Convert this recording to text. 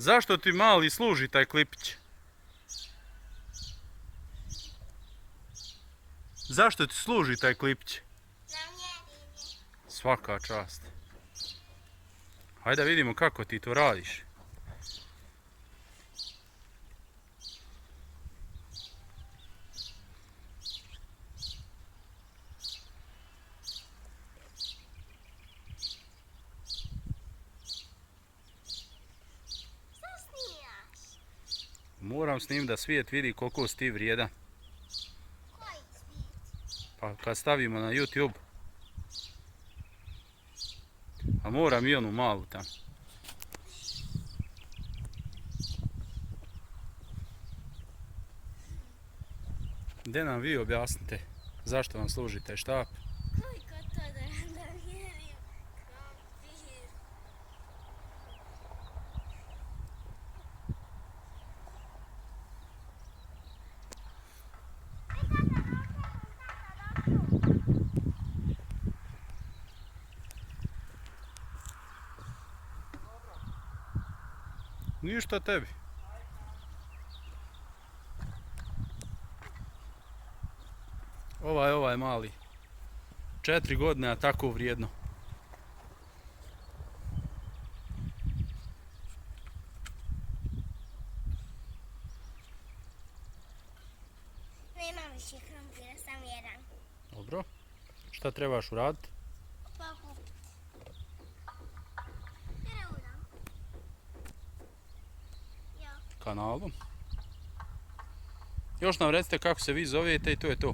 Zašto ti mali služi taj klipić? Zašto ti služi taj klipić? Svaka čast. Hajde da vidimo kako ti to radiš. Moram snimiti da svijet vidi koliko si ti vrijedan. Koji svijet? Pa kad stavimo na YouTube. A moram i onu malu tamo. Gdje nam vi objasnite zašto vam služi taj štap? Koliko to da mjerim krompir? Ništa tebi. Ovaj mali. 4 godine, a tako vrijedno. Nema više krompira, sam jedan. Dobro. Šta trebaš uraditi? Pokupiti. Jer udam. Jo. Kanalom. Još nam recite kako se vi zovete i to je to.